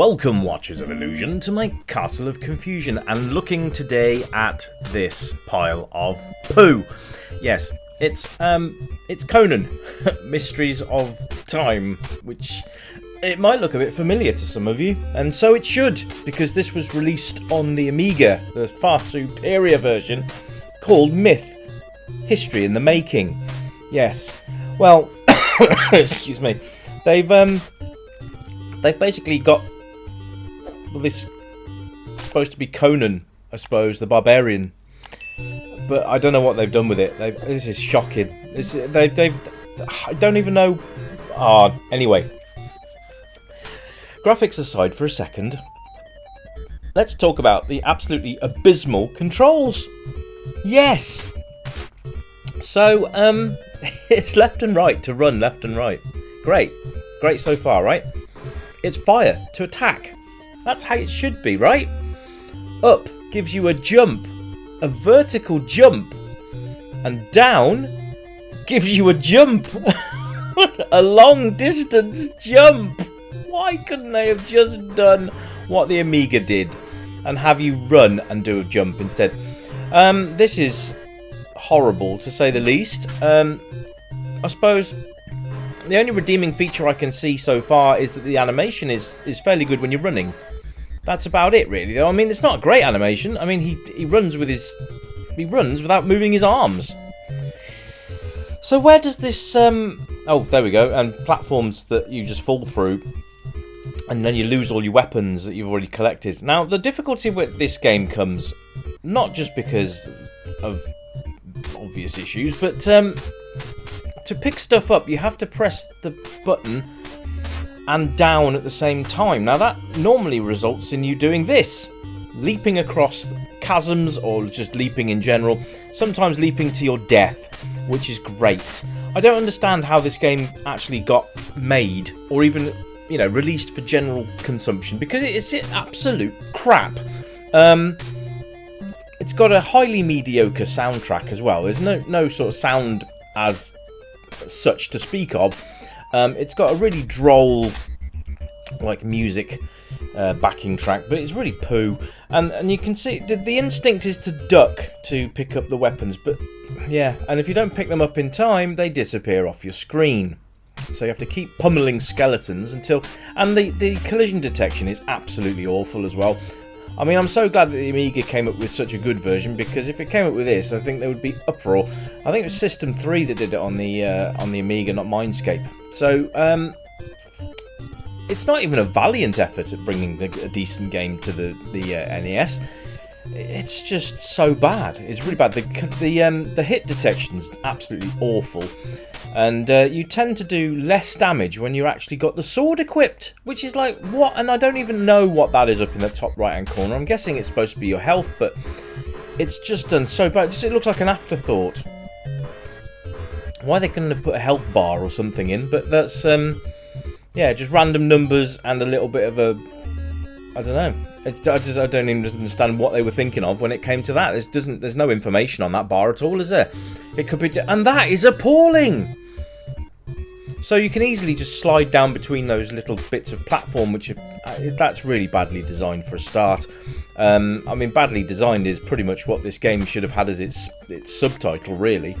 Welcome, Watchers of Illusion, to my Castle of Confusion, and looking today at this pile of poo. Yes, it's Conan, Mysteries of Time, which it might look a bit familiar to some of you, and so it should, because this was released on the Amiga, the far superior version, called Myth, History in the Making. Yes, well, excuse me, they've basically got, well, this is supposed to be Conan, I suppose, the Barbarian, but I don't know what they've done with it. This is shocking. I don't even know. Anyway, graphics aside for a second, let's talk about the absolutely abysmal controls. Yes. So it's left and right to run left and right. Great so far, right? It's fire to attack. That's how it should be, right? Up gives you a jump, a vertical jump, and down gives you a jump, a long distance jump. Why couldn't they have just done what the Amiga did and have you run and do a jump instead? This is horrible, to say the least. I suppose the only redeeming feature I can see so far is that the animation is fairly good when you're running. That's about it, really, though. I mean, it's not a great animation. I mean, he runs without moving his arms. So where does this oh, there we go. And platforms that you just fall through, and then you lose all your weapons that you've already collected. Now, the difficulty with this game comes not just because of obvious issues, but to pick stuff up, you have to press the button and down at the same time. Now, that normally results in you doing this, leaping across chasms or just leaping in general, sometimes leaping to your death, which is great. I don't understand how this game actually got made or even, released for general consumption, because it's absolute crap. It's got a highly mediocre soundtrack as well. There's no sort of sound as such to speak of. It's got a really droll, music backing track, but it's really poo. And you can see the instinct is to duck to pick up the weapons, but yeah, and if you don't pick them up in time, they disappear off your screen. So you have to keep pummeling skeletons until... And the collision detection is absolutely awful as well. I mean, I'm so glad that the Amiga came up with such a good version, because if it came up with this, I think there would be uproar. I think it was System 3 that did it on the Amiga, not Mindscape. So, it's not even a valiant effort at bringing a decent game to the NES. It's just so bad. It's really bad. The hit detection's absolutely awful. And you tend to do less damage when you actually got the sword equipped, which is like, what? And I don't even know what that is up in the top right-hand corner. I'm guessing it's supposed to be your health, but it's just done so bad. It looks like an afterthought. Why they couldn't have put a health bar or something in, but that's, just random numbers and a little bit of a, I don't know. I don't even understand what they were thinking of when it came to that. There's no information on that bar at all, is there? It could be, and that is appalling. So you can easily just slide down between those little bits of platform, which that's really badly designed for a start. I mean, badly designed is pretty much what this game should have had as its subtitle, really.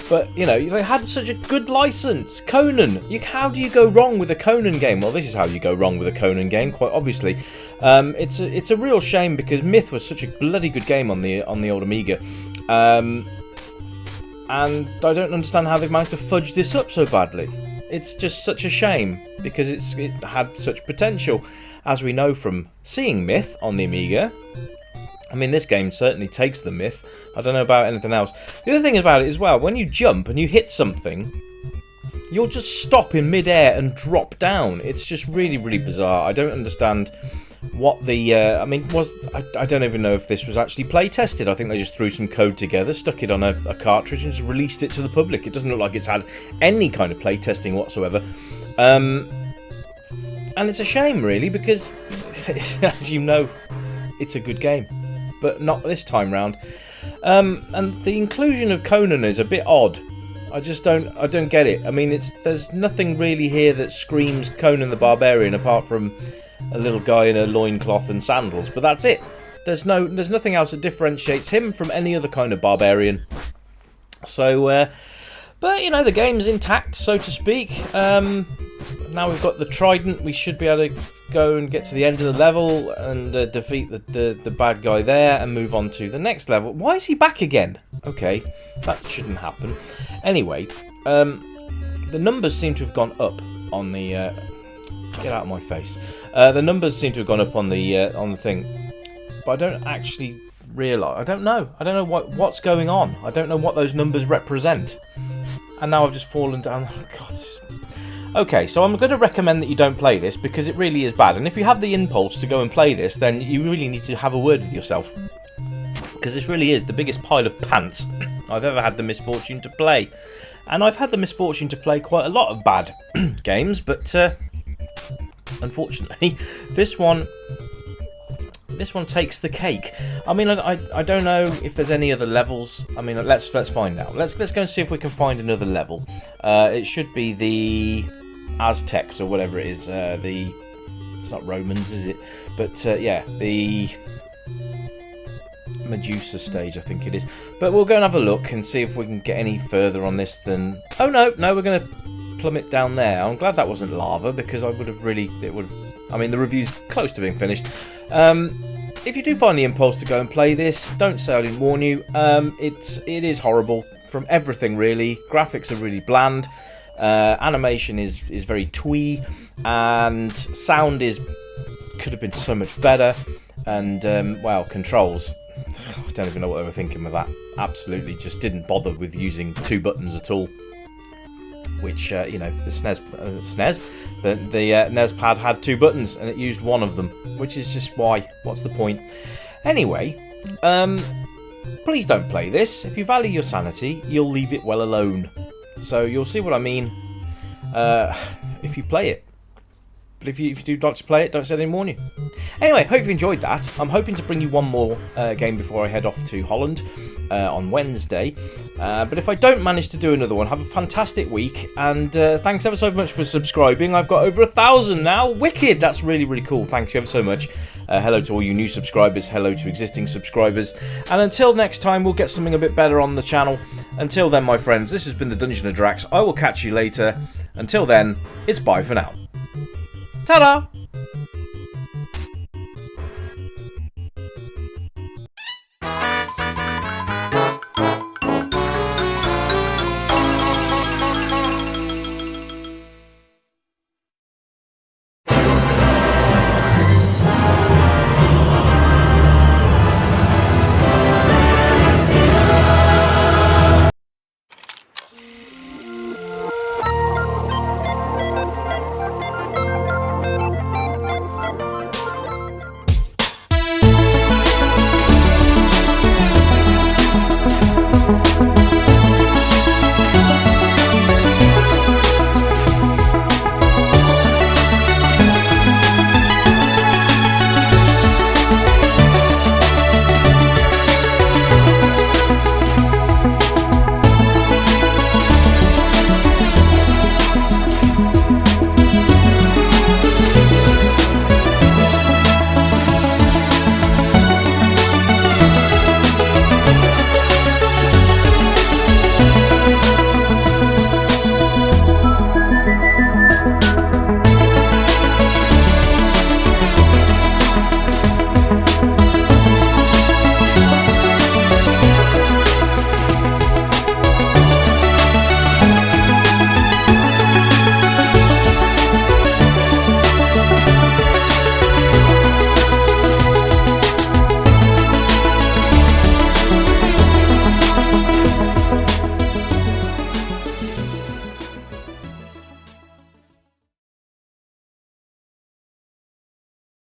But, they had such a good license. Conan. How do you go wrong with a Conan game? Well, this is how you go wrong with a Conan game, quite obviously. It's a real shame, because Myth was such a bloody good game on the old Amiga. And I don't understand how they've managed to fudge this up so badly. It's just such a shame, because it had such potential, as we know from seeing Myth on the Amiga. I mean, this game certainly takes the Myth. I don't know about anything else. The other thing about it as well, when you jump and you hit something, you'll just stop in mid-air and drop down. It's just really, really bizarre. I don't understand what the... I don't even know if this was actually play-tested. I think they just threw some code together, stuck it on a cartridge and just released it to the public. It doesn't look like it's had any kind of play-testing whatsoever. And it's a shame, really, because, as you know, it's a good game. But not this time round. And the inclusion of Conan is a bit odd. I don't get it. I mean, there's nothing really here that screams Conan the Barbarian apart from a little guy in a loincloth and sandals, but that's it. There's nothing else that differentiates him from any other kind of barbarian. So, but you know, the game's intact, so to speak. Now we've got the trident, we should be able to go and get to the end of the level and defeat the bad guy there and move on to the next level. Why is he back again? Okay, that shouldn't happen. Anyway, the numbers seem to have gone up on the... get out of my face. The numbers seem to have gone up on the thing, but I don't actually realise. I don't know what's going on. I don't know what those numbers represent. And now I've just fallen down. Oh, God. Okay, so I'm going to recommend that you don't play this because it really is bad. And if you have the impulse to go and play this, then you really need to have a word with yourself. Because this really is the biggest pile of pants I've ever had the misfortune to play. And I've had the misfortune to play quite a lot of bad games, but unfortunately, this one takes the cake. I mean, I don't know if there's any other levels. I mean, let's find out. Let's go and see if we can find another level. It should be the Aztecs or whatever it is. It's not Romans, is it? But yeah, the Medusa stage, I think it is. But we'll go and have a look and see if we can get any further on this than... Oh no, we're going to plummet down there. I'm glad that wasn't lava because I would have really... I mean, the review's close to being finished. If you do find the impulse to go and play this, don't say I didn't warn you. It is horrible from everything really. Graphics are really bland. Animation is very twee, and sound could have been so much better. And well, controls. I don't even know what they were thinking with that. Absolutely, just didn't bother with using 2 buttons at all. Which you know, the SNES. The NES pad had 2 buttons and it used one of them, which is just why. What's the point? Anyway, please don't play this. If you value your sanity, you'll leave it well alone. So you'll see what I mean if you play it. But if you do like to play it, don't say I didn't warn you. Anyway, hope you enjoyed that. I'm hoping to bring you one more game before I head off to Holland on Wednesday. But if I don't manage to do another one, have a fantastic week. And thanks ever so much for subscribing. I've got over 1,000 now. Wicked! That's really, really cool. Thanks you ever so much. Hello to all you new subscribers. Hello to existing subscribers. And until next time, we'll get something a bit better on the channel. Until then, my friends, this has been the Dungeon of Drax. I will catch you later. Until then, it's bye for now. Ta-da!